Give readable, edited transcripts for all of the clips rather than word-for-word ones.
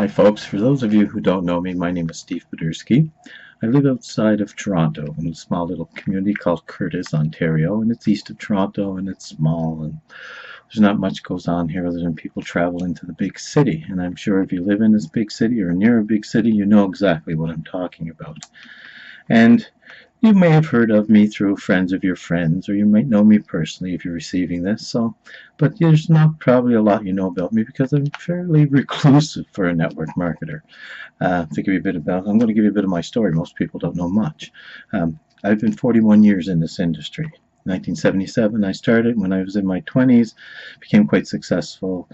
Hi folks, for those of you who don't know me, my name is Steve Podursky. I live outside of Toronto in a small little community called Curtis, Ontario, and it's east of Toronto and it's small and there's not much goes on here other than people travel into the big city. And I'm sure if you live in this big city or near a big city, you know exactly what I'm talking about. And you may have heard of me through friends of your friends, or you might know me personally if you're receiving this. But there's not probably a lot you know about me because I'm fairly reclusive for a network marketer. I'm going to give you a bit of my story. Most people don't know much. I've been 41 years in this industry. 1977 I started. When I was in my 20s, became quite successful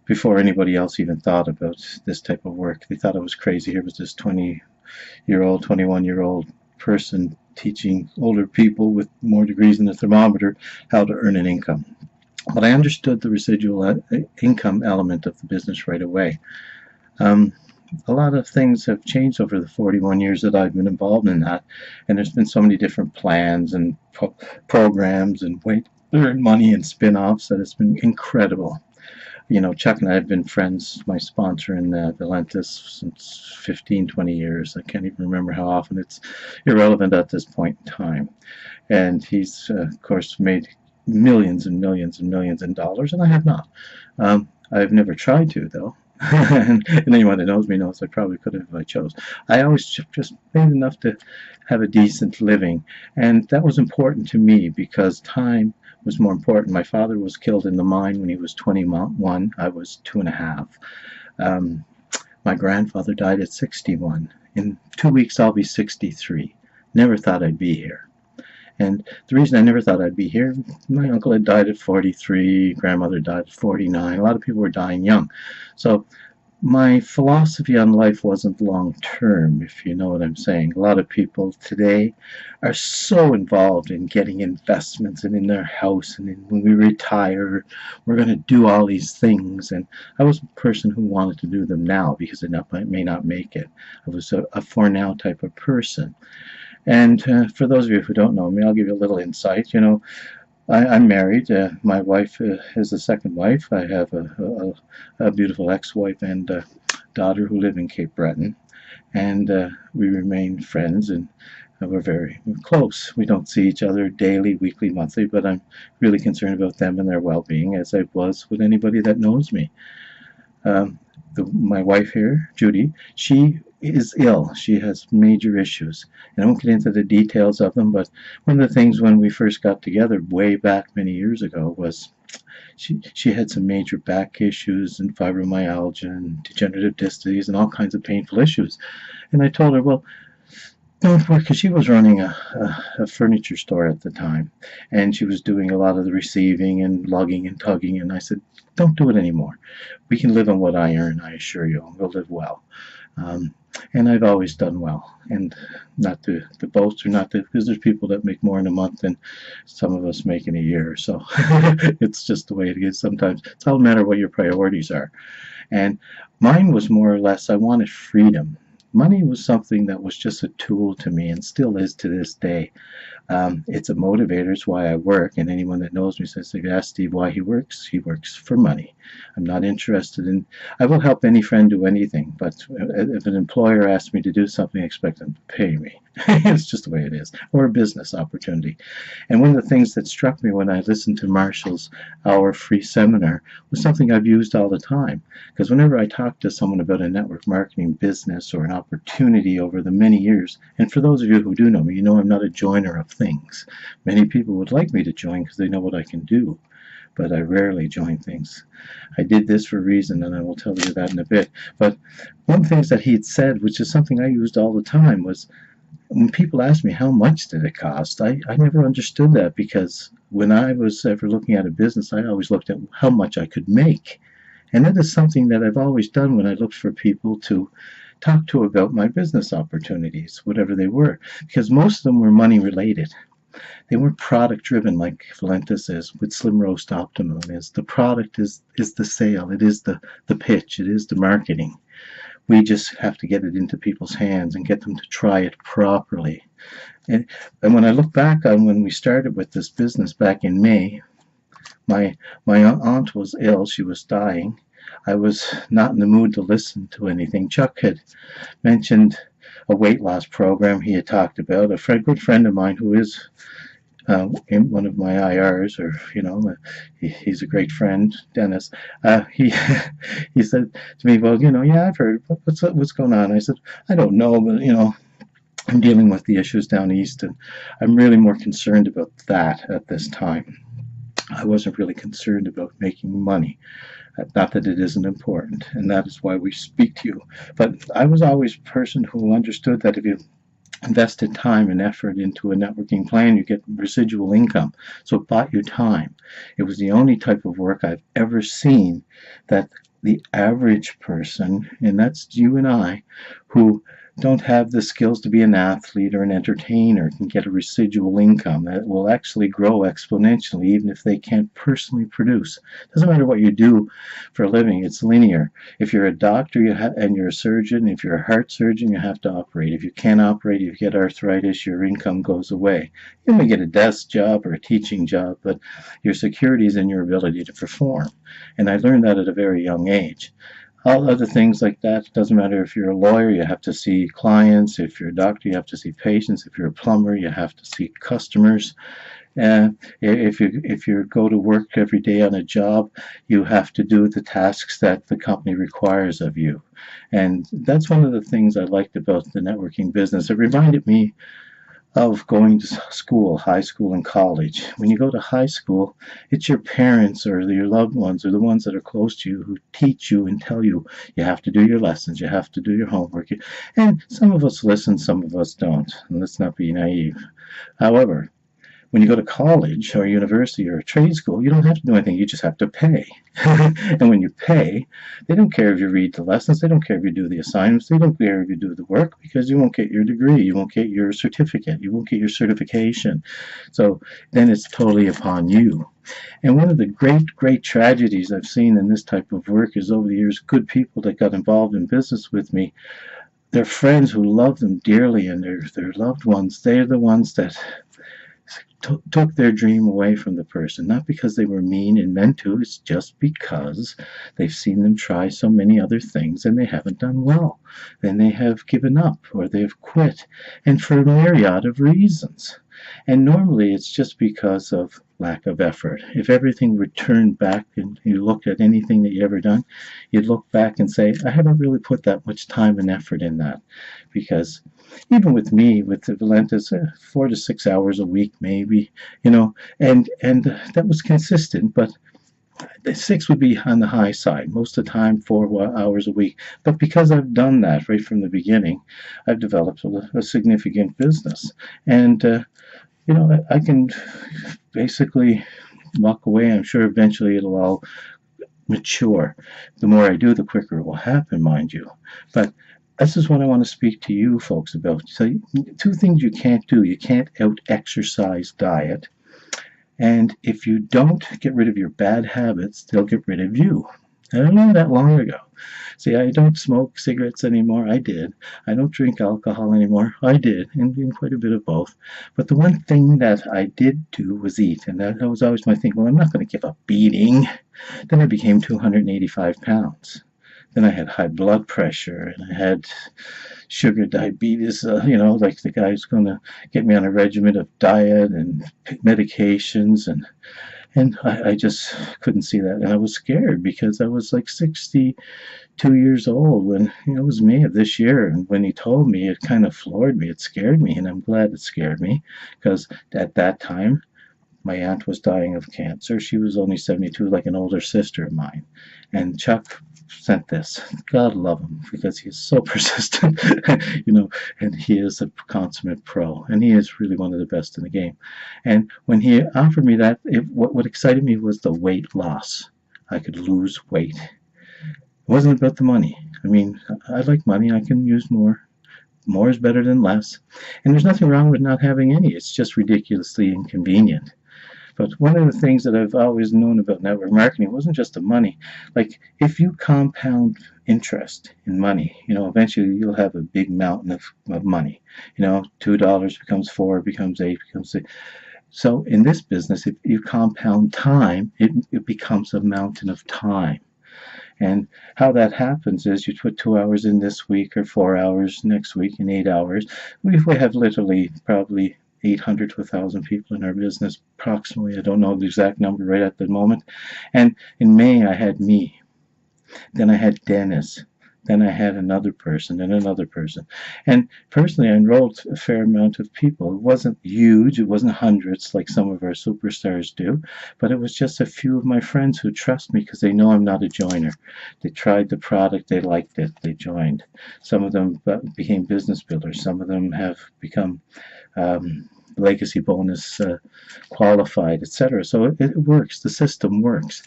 before anybody else even thought about this type of work. They thought I was crazy. Here was this 20-year-old, 21-year-old person teaching older people with more degrees than a thermometer how to earn an income. But I understood the residual income element of the business right away. A lot of things have changed over the 41 years that I've been involved in that, and there's been so many different plans and programs and way to earn money and spin-offs that it's been incredible. You know, Chuck and I have been friends, my sponsor in Valentis, since 15-20 years. I can't even remember how often. It's irrelevant at this point in time. And he's, of course, made millions and millions and millions in dollars, and I have not. I've never tried to, though. And anyone that knows me knows I probably could have if I chose. I always just made enough to have a decent living, and that was important to me because time was more important. My father was killed in the mine when he was 21. I was 2.5. My grandfather died at 61. In 2 weeks I'll be 63. Never thought I'd be here. And the reason I never thought I'd be here, my uncle had died at 43, grandmother died at 49. A lot of people were dying young. So my philosophy on life wasn't long-term, if you know what I'm saying. A lot of people today are so involved in getting investments and in their house, and when we retire, we're going to do all these things. And I was a person who wanted to do them now because I may not make it. I was a for now type of person. And for those of you who don't know me, I'll give you a little insight. You know, I'm married. My wife is the second wife. I have a beautiful ex-wife and daughter who live in Cape Breton. And we remain friends, and we're very close. We don't see each other daily, weekly, monthly, but I'm really concerned about them and their well-being, as I was with anybody that knows me. My wife here, Judy, she is ill. She has major issues. And I won't get into the details of them, but one of the things when we first got together way back many years ago was she had some major back issues and fibromyalgia and degenerative disc disease and all kinds of painful issues. And I told her, well, don't work, because she was running a furniture store at the time, and she was doing a lot of the receiving and lugging and tugging, and I said, don't do it anymore. We can live on what I earn, I assure you, and we'll live well. And I've always done well, and not to boast or not to, because there's people that make more in a month than some of us make in a year, so it's just the way it is sometimes. It's all a matter of what your priorities are. And mine was more or less, I wanted freedom. Money was something that was just a tool to me and still is to this day. It's a motivator. It's why I work. And anyone that knows me says, if you ask Steve why he works for money. I'm not interested in, I will help any friend do anything, but if an employer asks me to do something, I expect them to pay me. It's just the way it is. Or a business opportunity. And one of the things that struck me when I listened to Marshall's hour free seminar was something I've used all the time. Because whenever I talk to someone about a network marketing business or an opportunity over the many years, and for those of you who do know me, you know I'm not a joiner of things. Many people would like me to join because they know what I can do, but I rarely join things. I did this for a reason, and I will tell you that in a bit. But one of the things that he had said, which is something I used all the time, was when people ask me how much did it cost, I never understood that, because when I was ever looking at a business, I always looked at how much I could make. And that is something that I've always done when I looked for people to talk to about my business opportunities, whatever they were, because most of them were money related. They weren't product driven like Valentis is with Slim Roast Optimum is. The product is the sale, it is the pitch, it is the marketing. We just have to get it into people's hands and get them to try it properly. And when I look back on when we started with this business back in May, my aunt was ill, she was dying. I was not in the mood to listen to anything. Chuck had mentioned a weight loss program he had talked about. Good friend of mine who is in one of my IRs, or he's a great friend, Dennis. He he said to me, "Well, yeah, I've heard. What's going on?" I said, "I don't know, but I'm dealing with the issues down east, and I'm really more concerned about that at this time. I wasn't really concerned about making money. Not that it isn't important, and that is why we speak to you. But I was always a person who understood that if you invested time and effort into a networking plan, you get residual income. So it bought you time. It was the only type of work I've ever seen that the average person, and that's you and I, who don't have the skills to be an athlete or an entertainer, can get a residual income that will actually grow exponentially even if they can't personally produce. Doesn't matter what you do for a living, it's linear. If you're a doctor and you're a surgeon, if you're a heart surgeon, you have to operate. If you can't operate, if you get arthritis, your income goes away. You may get a desk job or a teaching job, but your security is in your ability to perform. And I learned that at a very young age. All other things like that, doesn't matter if you're a lawyer, you have to see clients. If you're a doctor, you have to see patients. If you're a plumber, you have to see customers. If you go to work every day on a job, you have to do the tasks that the company requires of you. And that's one of the things I liked about the networking business. It reminded me of going to school, high school and college. When you go to high school, it's your parents or your loved ones or the ones that are close to you who teach you and tell you you have to do your lessons, you have to do your homework. And some of us listen, some of us don't. And let's not be naive. However, when you go to college or university or a trade school, you don't have to do anything. You just have to pay. And when you pay, they don't care if you read the lessons. They don't care if you do the assignments. They don't care if you do the work, because you won't get your degree. You won't get your certificate. You won't get your certification. So then it's totally upon you. And one of the great tragedies I've seen in this type of work is, over the years, good people that got involved in business with me, their friends who love them dearly and their loved ones, they're the ones that took their dream away from the person, not because they were mean and meant to. It's just because they've seen them try so many other things and they haven't done well. Then they have given up or they've quit, and for a myriad of reasons. And normally it's just because of lack of effort. If everything returned back and you looked at anything that you ever done, you'd look back and say, I haven't really put that much time and effort in that. Because even with me, with the Valentis, 4 to 6 hours a week, maybe, and that was consistent, but 6 would be on the high side. Most of the time, 4 hours a week. But because I've done that right from the beginning, I've developed a significant business. And, I can basically walk away. I'm sure eventually it'll all mature. The more I do, the quicker it will happen, mind you. But this is what I want to speak to you folks about. So 2 things you can't do. You can't out-exercise diet. And if you don't get rid of your bad habits, they'll get rid of you. I learned that long ago. See, I don't smoke cigarettes anymore. I did. I don't drink alcohol anymore. I did, and quite a bit of both. But the one thing that I did do was eat, and that was always my thing. Well, I'm not going to give up eating. Then I became 285 pounds. Then I had high blood pressure, and I had sugar diabetes, like the guy who's going to get me on a regimen of diet and medications, and I just couldn't see that. And I was scared because I was like 62 years old when, it was May of this year. And when he told me, it kind of floored me. It scared me. And I'm glad it scared me, because at that time, my aunt was dying of cancer. She was only 72, like an older sister of mine. And Chuck sent this. God love him, because he is so persistent, and he is a consummate pro, and he is really one of the best in the game. And when he offered me that, what excited me was the weight loss. I could lose weight. It wasn't about the money. I mean, I like money. I can use more. More is better than less. And there's nothing wrong with not having any. It's just ridiculously inconvenient. But one of the things that I've always known about network marketing wasn't just the money. Like, if you compound interest in money, eventually you'll have a big mountain of money. $2 becomes 4, becomes 8, becomes 6. So in this business, if you compound time, it becomes a mountain of time. And how that happens is you put 2 hours in this week or 4 hours next week and 8 hours. We have literally probably 800 to 1,000 people in our business, approximately. I don't know the exact number right at the moment. And in May, I had me. Then I had Dennis. Then I had another person and another person. And personally, I enrolled a fair amount of people. It wasn't huge. It wasn't hundreds like some of our superstars do. But it was just a few of my friends who trust me because they know I'm not a joiner. They tried the product. They liked it. They joined. Some of them became business builders. Some of them have become legacy bonus qualified, etc. So it works. The system works.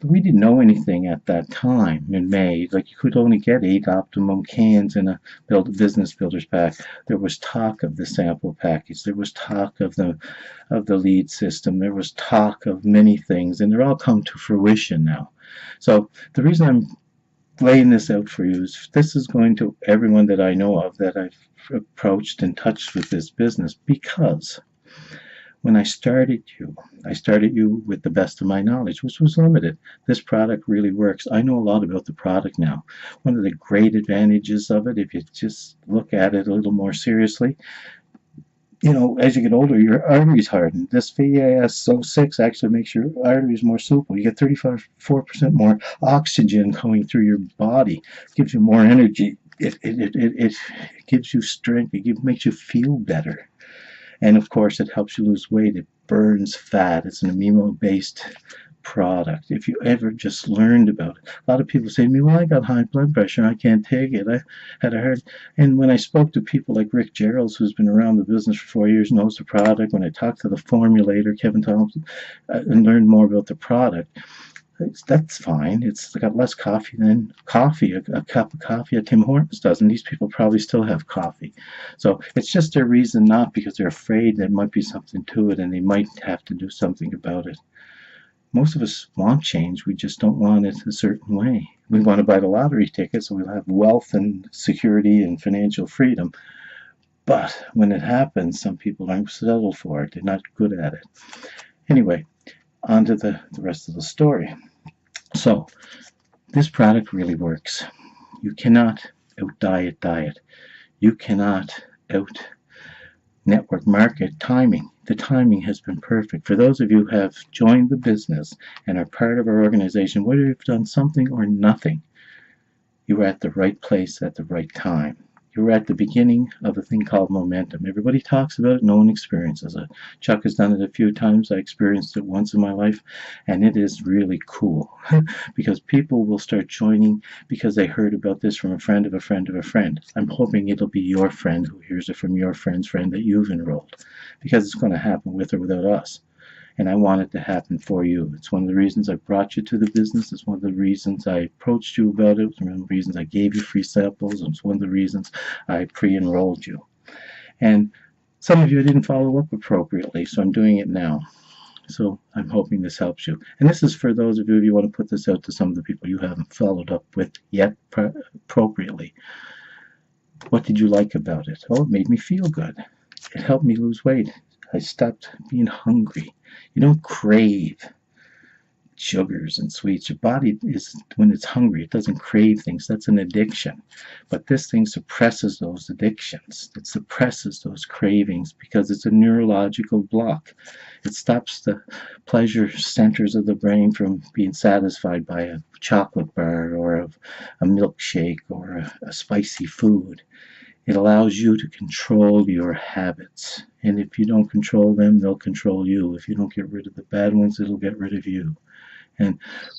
But we didn't know anything at that time in May. Like, you could only get 8 optimum cans in a business builders pack. There was talk of the sample package. There was talk of the lead system. There was talk of many things, and they're all come to fruition now. So the reason I'm laying this out for you is this is going to everyone that I know of that I've approached and touched with this business, because when I started you with the best of my knowledge, which was limited. This product really works. I know a lot about the product now. One of the great advantages of it, if you just look at it a little more seriously, as you get older, your arteries harden. This VAS06 actually makes your arteries more supple. You get 34% more oxygen going through your body. It gives you more energy. It gives you strength. It makes you feel better. And of course, it helps you lose weight. It burns fat. It's an amino-based product. If you ever just learned about it. A lot of people say to me, well, I got high blood pressure and I can't take it. I had a heart. And when I spoke to people like Rick Geralds, who's been around the business for 4 years, knows the product, when I talked to the formulator, Kevin Thompson, and learned more about the product, that's fine. It's got less coffee than coffee. A cup of coffee at Tim Hortons does, and these people probably still have coffee. So it's just a reason, not because they're afraid there might be something to it and they might have to do something about it. Most of us want change. We just don't want it a certain way. We want to buy the lottery ticket so we'll have wealth and security and financial freedom. But when it happens, some people aren't settled for it. They're not good at it. Anyway, on to the rest of the story. So this product really works. You cannot out-diet. You cannot out-network market timing. The timing has been perfect. For those of you who have joined the business and are part of our organization, whether you've done something or nothing, you were at the right place at the right time. You were at the beginning of a thing called momentum. Everybody talks about it, no one experiences it. Chuck has done it a few times. I experienced it once in my life, and it is really cool because people will start joining because they heard about this from a friend of a friend of a friend. I'm hoping it'll be your friend who hears it from your friend's friend that you've enrolled, because it's going to happen with or without us. And I want it to happen for you. It's one of the reasons I brought you to the business. It's one of the reasons I approached you about it. It's one of the reasons I gave you free samples. It's one of the reasons I pre-enrolled you. And some of you didn't follow up appropriately, so I'm doing it now. So I'm hoping this helps you. And this is for those of you, if you want to put this out to some of the people you haven't followed up with yet appropriately. What did you like about it? Oh, it made me feel good. It helped me lose weight. I stopped being hungry. You don't crave sugars and sweets. Your body is, when it's hungry, it doesn't crave things. That's an addiction. But this thing suppresses those addictions. It suppresses those cravings because it's a neurological block. It stops the pleasure centers of the brain from being satisfied by a chocolate bar or a milkshake or a spicy food. It allows you to control your habits. And if you don't control them, they'll control you. If you don't get rid of the bad ones, it'll get rid of you. And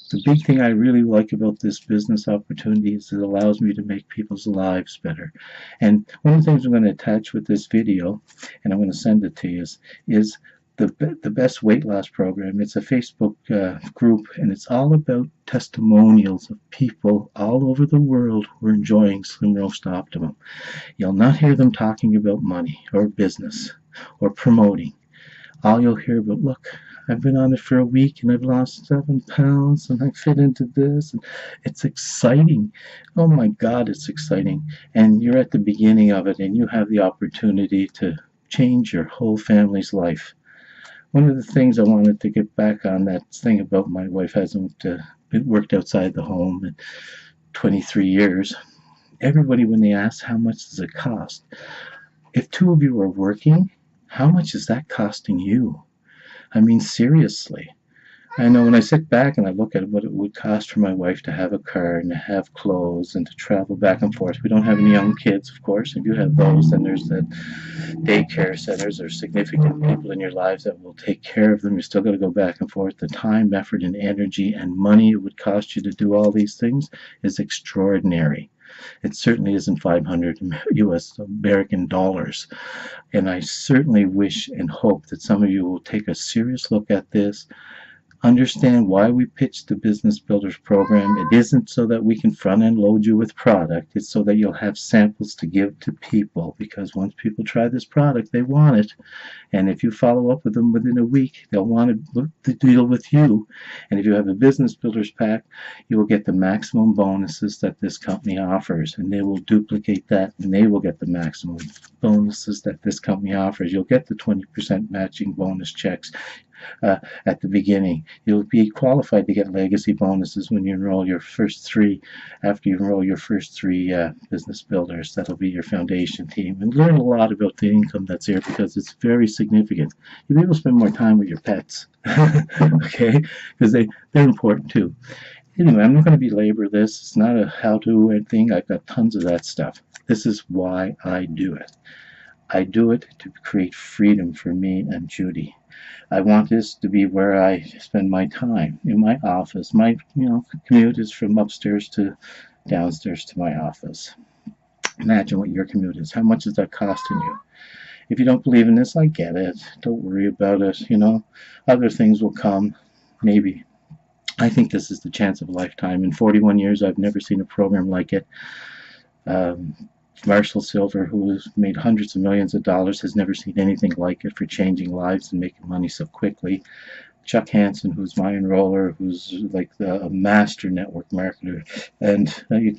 the big thing I really like about this business opportunity is it allows me to make people's lives better. And one of the things I'm going to attach with this video, and I'm going to send it to you, is the best weight loss program. It's a Facebook group, and it's all about testimonials of people all over the world who are enjoying Slim Roast Optimum. You'll not hear them talking about money or business or promoting. All you'll hear about, look, I've been on it for a week and I've lost 7 pounds and I fit into this. And it's exciting. Oh my God, it's exciting. And you're at the beginning of it, and you have the opportunity to change your whole family's life. One of the things I wanted to get back on, that thing about my wife hasn't been worked outside the home in 23 years. Everybody, when they ask how much does it cost, if two of you are working, how much is that costing you? I mean, seriously. I know when I sit back and I look at what it would cost for my wife to have a car and to have clothes and to travel back and forth. We don't have any young kids, of course. If you have those, then there's the daycare centers or significant people in your lives that will take care of them. You still got to go back and forth. The time, effort, and energy and money it would cost you to do all these things is extraordinary. It certainly isn't 500 US American dollars. And I certainly wish and hope that some of you will take a serious look at this. Understand why we pitched the Business Builders program. It isn't so that we can front end load you with product. It's so that you'll have samples to give to people, because once people try this product, they want it. And if you follow up with them within a week, they'll want to deal with you. And if you have a Business Builders pack, you will get the maximum bonuses that this company offers, and they will duplicate that, and they will get the maximum bonuses that this company offers. You'll get the 20% matching bonus checks at the beginning. You'll be qualified to get legacy bonuses when you enroll your first three. After you enroll your first three Business Builders, that'll be your foundation team, and learn a lot about the income that's there, because it's very significant. You'll be able to spend more time with your pets, okay, because they're important too. Anyway, I'm not going to belabor this. It's not a how-to thing. I've got tons of that stuff. This is why I do it. I do it to create freedom for me and Judy. I want this to be where I spend my time, in my office. My commute is from upstairs to downstairs to my office. Imagine what your commute is. How much is that costing you? If you don't believe in this, I get it. Don't worry about it. Other things will come, maybe. I think this is the chance of a lifetime. In 41 years, I've never seen a program like it. Marshall Silver, who has made hundreds of millions of dollars, has never seen anything like it for changing lives and making money so quickly. Chuck Hansen, who's my enroller, who's like a master network marketer, and you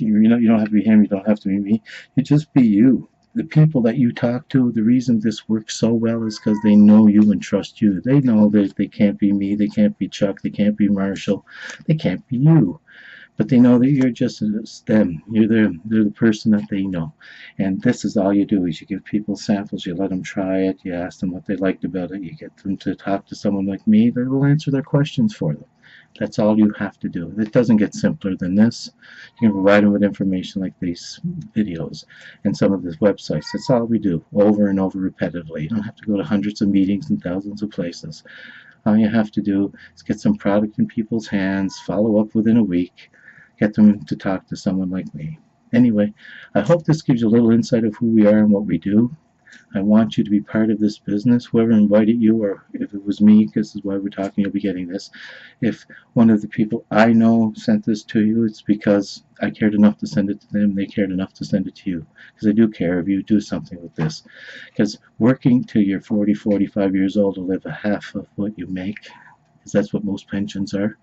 don't have to be him, you don't have to be me. You just be you. The people that you talk to, the reason this works so well is because they know you and trust you. They know that they can't be me, they can't be Chuck, they can't be Marshall, they can't be you. But they know that you're just them. They're the person that they know. And this is all you do, is you give people samples, you let them try it, you ask them what they liked about it, you get them to talk to someone like me that will answer their questions for them. That's all you have to do. It doesn't get simpler than this. You can provide them with information like these videos and some of the websites. That's all we do, over and over repetitively. You don't have to go to hundreds of meetings and thousands of places. All you have to do is get some product in people's hands, follow up within a week, get them to talk to someone like me. Anyway, I hope this gives you a little insight of who we are and what we do. I want you to be part of this business. Whoever invited you, or if it was me, because this is why we're talking, you'll be getting this. If one of the people I know sent this to you, it's because I cared enough to send it to them. They cared enough to send it to you. Because I do care if you do something with this. Because working till you're 40, 45 years old to live a half of what you make, because that's what most pensions are.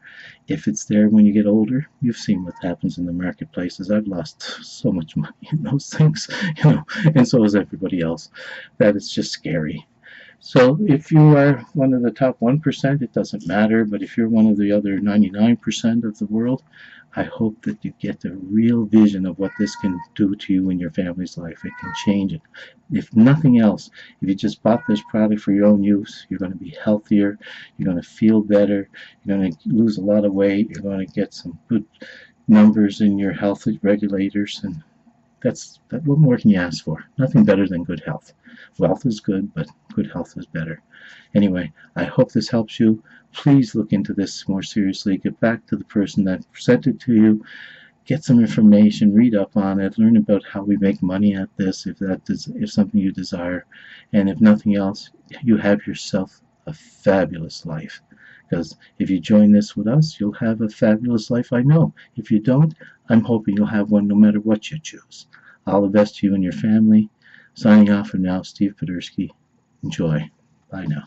If it's there when you get older, you've seen what happens in the marketplaces. I've lost so much money in those things, and so has everybody else. That is just scary. So if you are one of the top 1%, it doesn't matter. But if you're one of the other 99% of the world, I hope that you get the real vision of what this can do to you in your family's life. It can change it. If nothing else, if you just bought this product for your own use, you're going to be healthier, you're going to feel better, you're going to lose a lot of weight, you're going to get some good numbers in your health regulators, and what more can you ask for? Nothing better than good health. Wealth is good, but good health is better. Anyway, I hope this helps you. Please look into this more seriously. Get back to the person that presented to you. Get some information, read up on it, learn about how we make money at this, if something you desire. And if nothing else, you have yourself a fabulous life. Because if you join this with us, you'll have a fabulous life, I know. If you don't, I'm hoping you'll have one no matter what you choose. All the best to you and your family. Signing off for now, Steve Poderski. Enjoy. Bye now.